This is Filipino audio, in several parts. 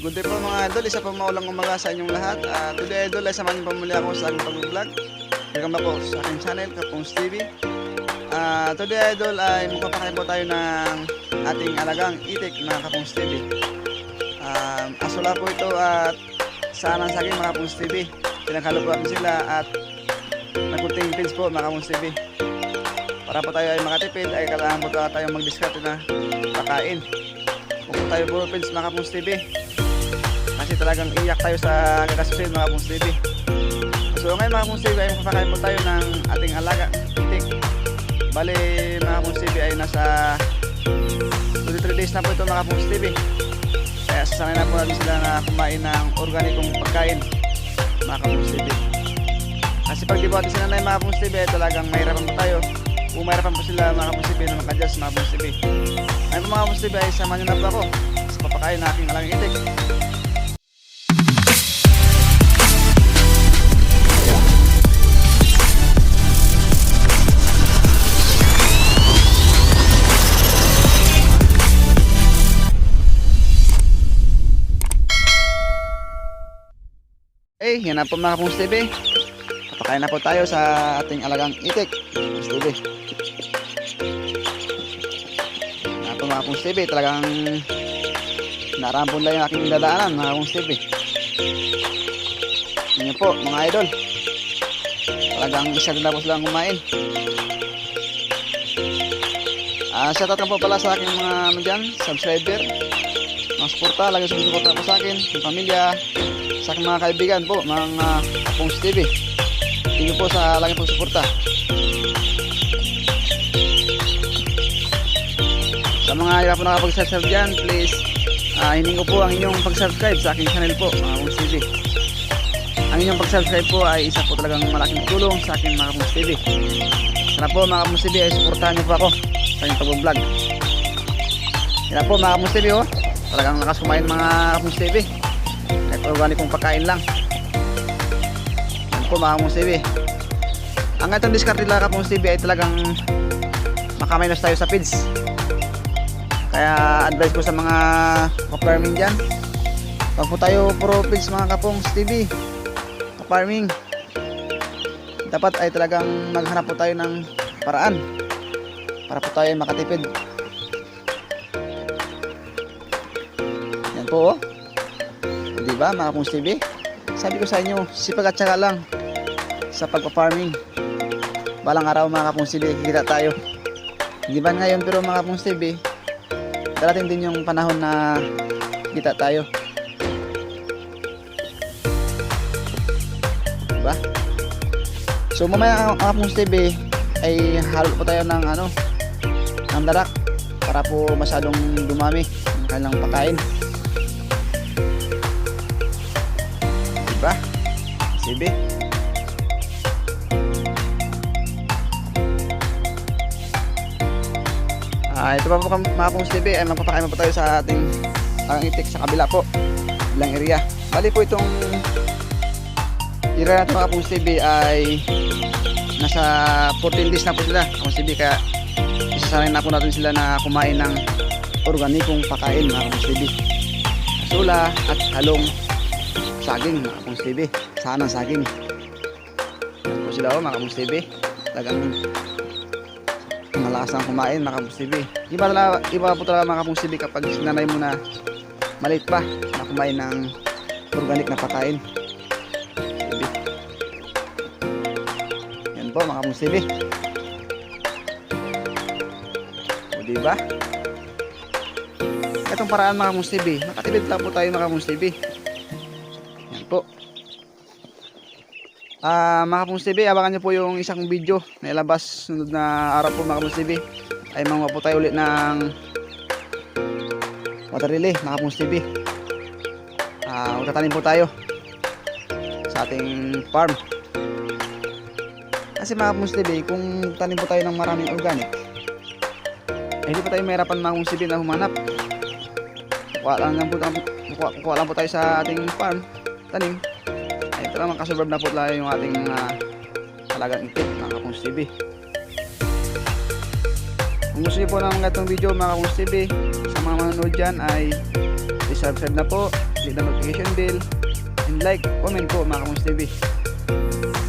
Good day po mga idol, isa pa maulang umaga sa inyong lahat. Today idol ay samahan niyo pa muli ako sa aking pag-vlog. Welcome back po sa aking channel, Kapongs TV. Today idol ay magpapakain po tayo ng ating alagang itik na Kapongs TV. Asula po ito at sanang saging mga Kapongs TV. Pinaghalo po natin sila at nagkunting feeds po mga Kapongs TV. Para po tayo ay makatipid ay kailangan po tayo mag-discard na pakain. Huwag po tayo puro feeds mga Kapongs TV. Kasi talagang iyak tayo sa kakasusin mga Kapongs TV. So ngayon mga Kapongs TV ay magpapakain po tayo ng ating alaga itik. Bali mga Kapongs TV ay nasa 23 days na po ito mga Kapongs TV. Kaya sasanay na po natin sila na kumain ng organikong pagkain mga Kapongs TV. Kasi pag di po natin sila na mga Kapongs TV ay talagang mahirapan po tayo. Kung mahirapan po sila mga Kapongs TV na makadjust mga Kapongs TV. Ngayon po mga Kapongs TV ay samahan nyo na po ako sa papakain ng aking alagang itik. Yan na po mga Kapongs TV. Papakain na po tayo sa ating alagang itik Kapongs TV. Yan na po mga Kapongs TV. Talagang narampon lang yung aking dadaanan mga Kapongs TV. Yan po mga idol. Talagang isa na po silang kumain. Shoutout na po pala sa aking mga subscriber, mga suporta. Lagi sumusuporta po sa akin, yung pamilya, sa aking mga kaibigan po, mga Kapongs TV. Thank you po sa lagi pong suporta. Sa mga hirap po nakapag-subscribe dyan, please hiningi ko po ang inyong pag-subscribe sa aking channel po, mga Kapongs TV. Ang inyong pag-subscribe po ay isa po talagang malaking tulong sa aking mga Kapongs TV. Sana po mga Kapongs TV ay suportahan niyo po ako sa aking pag-vlog. Yan na po mga Kapongs TV, oh. Talagang lakas kumain mga Kapongs TV. Kahit organikong pagkain lang. Yan po mga Kapongs TV. Ang itong discard nila Kapongs TV ay talagang makaminos tayo sa feeds. Kaya advice ko sa mga ka-farming dyan, huwag po tayo puro feeds mga Kapongs TV. Ka-farming, dapat ay talagang maghanap po tayo ng paraan para po tayo makatipid. Yan po, oh. Diba mga Kapongs TV? Sabi ko sa inyo, sipag at syaga lang sa pagpa-farming. Balang araw mga Kapongs TV, kikita tayo. Hindi ba ngayon pero mga Kapongs TV, darating din yung panahon na kita tayo. Diba? So mamaya mga Kapongs TV ay halo po tayo ng ng darak para po masyadong dumami ang kanilang pagkain. Diba? Sige. Ito pa po mga Kapongs TV ay magpapakain po tayo sa ating itik sa kabila po, bilang area. Bali po itong area na ito mga Kapongs TV ay nasa 14 days na po sila Kapongs TV, kaya isasanay na po natin sila na kumain ng organikong pagkain mga Kapongs TV. Asula at halong saging mga Kapongs TV, sanang saging. Yan po sila mga Kapongs TV. Talagang malakas na kumain mga Kapongs TV. Iba po talaga mga Kapongs TV kapag sinanay mo na maliit pa na kumain ng organic na pagkain. Yan po mga Kapongs TV. O diba? Itong paraan mga Kapongs TV, makatipid lang po tayo mga Kapongs TV. Yan po. Mga Kapongs TV, abangan nyo po yung isang video na ilabas sunod na araw po mga Kapongs TV. Ay mga po tayo ulit ng water relay mga Kapongs TV. Magtatanim po tayo sa ating farm. Kasi mga Kapongs TV, kung tanim po tayo ng maraming organic, hindi po tayo mahirapan mga Kapongs TV na humanap. Kuha lang po tayo sa ating farm, tanim. Ito lang, makasurvive na po tayo yung ating talagang itik mga Kapongs TV. Kung gusto niyo po ng ganitong video mga Kapongs TV, sa mga manonood dyan ay subscribe na po, click the notification bell, and like, comment po mga Kamungs TV.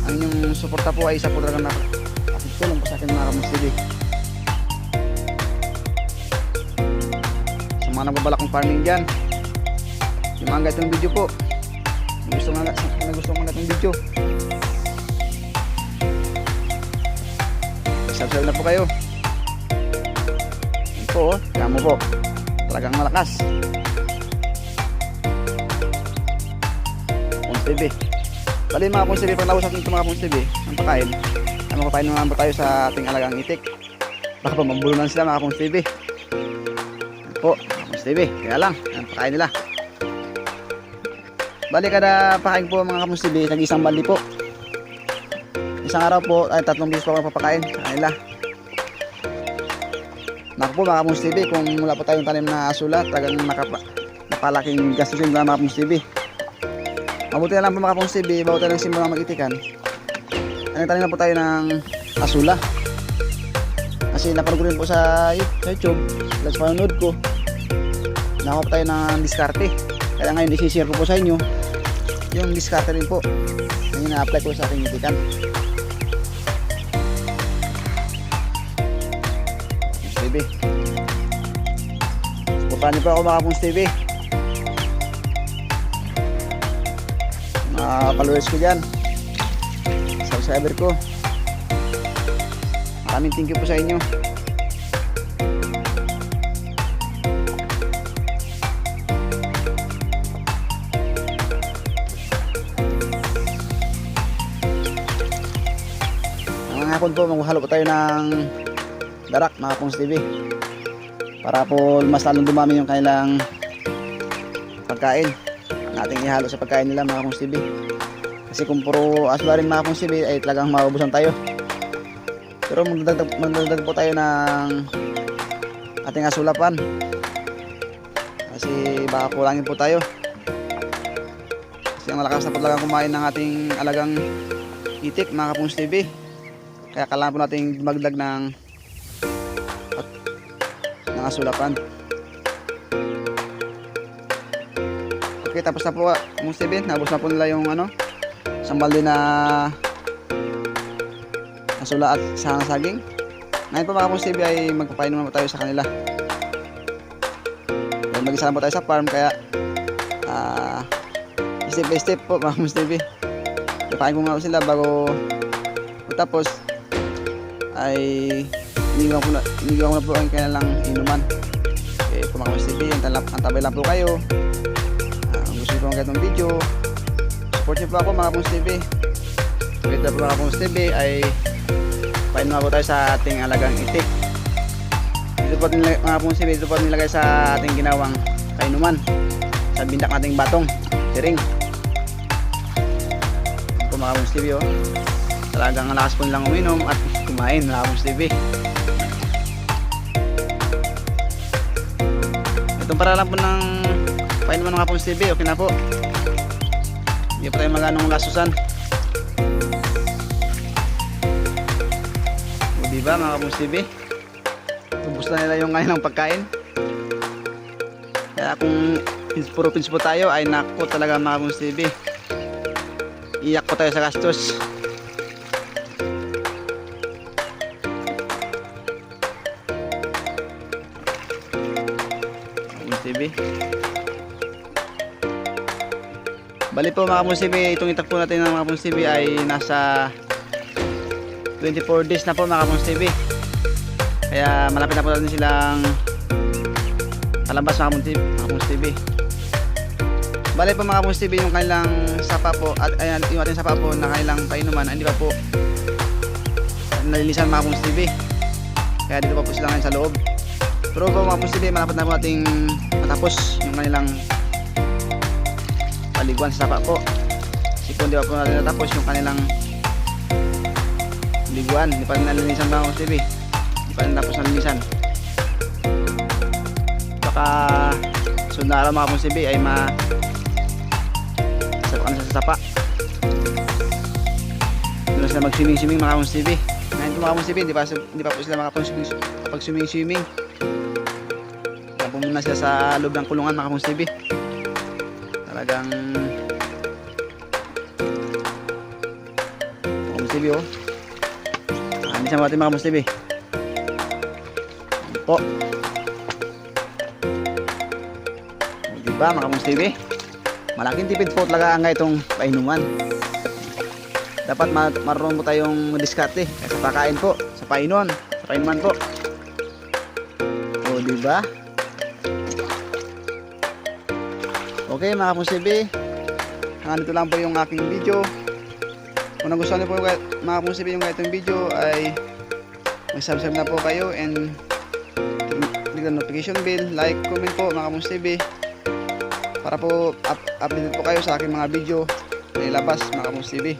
Ang inyong suporta po ay isa po talaga tulong po sa akin mga Kamungs TV. Sa mga nagbabalak ng farming dyan, yung mga itong video po, gusto mga itong video, subscribe na po kayo. Yan po, kamo po talagang malakas. Kamungs TV, bali mga Kamungs TV, pag nausap nito mga Kamungs TV ang pakain, ay mapapain naman po tayo sa ating alagang itik. Baka pa mabulunan sila mga Kamungs TV. Yan po Kamungs TV, kaya lang ang pakain nila. Bali kada pakain po mga Kamungs TV, nag-isang balde po. Isang araw po ay 3 beses po ako papakain sa kanila. Naku po mga Kamungs TV, kung wala po tayong tanim na asula, talagang napalaking gastusin mga Kamungs TV. Mabuti na lang po mga Kamungs TV, bago tayo nagsimula mag-itikan, tanim na po tayo ng asula. Kasi napanood ko rin po sa YouTube, sa panonood ko, nakuha po tayo ng diskarte. Kaya ngayon isi-share ko po sa inyo yung diskarte rin po na ina-apply ko sa aking itikan. Kamungs TV, suportahan niyo po ako mga Kamungs TV, mga followers ko dyan, subscriber ko, maraming thank you po sa inyo. Hapon po maghalo po tayo ng darak mga Kamungs TV para po mas lalong dumami yung kanilang pagkain na ating ihalo sa pagkain nila mga Kamungs TV. Kasi kung puro asula rin mga Kamungs TV ay talagang maubusan tayo. Pero magdadagdag po tayo ng ating asulapan kasi baka kulangin po tayo. Kasi ang malakas na po talagang kumain ng ating alagang itik mga Kamungs TV. Kaya kailangan po natin magdag ng asulapan. Okay, tapos na po Kamungs TV. Nabos na po nila yung isang balde na asula at saging. Ngayon po mga Kamungs TV ay magpapainom naman po tayo sa kanila. Mag-isa lang po tayo sa farm, kaya step by step po mga Kamungs TV. Ipain ko nga po sila bago tapos ay inigaw ko na po ang kanilang inuman. Okay po mga Kamungs TV, antabay lang po kayo. Kung gusto nyo po magandang video, support nyo po ako mga Kamungs TV. Ito po mga Kamungs TV ay painom po tayo sa ating alagang itik. Ito po mga Kamungs TV, ito po nilagay sa ating ginawang kainuman sa bindak nating batong tiring. Ito po mga Kamungs TV, talagang ang lakas po nilang uminom at kumain mga Kamungs TV. Itong para lang po ng painuman mga Kamungs TV, okay na po. Hindi po tayo maganong lasusan. O diba mga Kamungs TV, ubus na nila yung kanilang pagkain. Kaya kung puro pins po tayo ay naku talaga mga Kamungs TV, iyak po tayo sa gastos. TV. Bali po mga Kamungs TV, itong itak po natin ng mga Kamungs TV ay nasa 24 days na po mga Kamungs TV. Kaya malapit na po natin silang palabas mga Kamungs TV. Bali po mga Kamungs TV, yung kanilang sapa po at yung ating sapa po na kanilang painuman, hindi pa po nalilisan mga Kamungs TV. Kaya dito pa po sila ngayon sa loob. Pero po mga Kamungs TV, malapit na po nating matapos yung kanilang paliguan sa sapa po. Kasi kung di pa po natin natapos yung kanilang liguan, di pa rin nalinisan mga Kamungs TV, di pa rin tapos nalinisan. Baka sunod na araw mga Kamungs TV ay sapakan na sa sapa. Doon sila mag-swimming mga Kamungs TV. Ngayon po mga Kamungs TV, di pa po sila makapag-swimming. Kaya po muna sila sa loob ng kulungan mga Kamungs TV. Talagang Kamus TV oh. Hindi sa mga Kamus TV. Ayan po. O, diba mga Kamus TV? Malaking tipid po talaga ang itong painuman. Dapat marunong po tayong diskarte sa pagkain po, sa painuman po. O diba? Okay mga Kamus TV, nandito lang po yung aking video. Kung nagustuhan niyo po mga Kamus TV yung itong video ay mag-subscribe na po kayo and click the notification bell, like, comment po mga Kamus TV para po updated po kayo sa aking mga video na ilabas mga Kamus TV.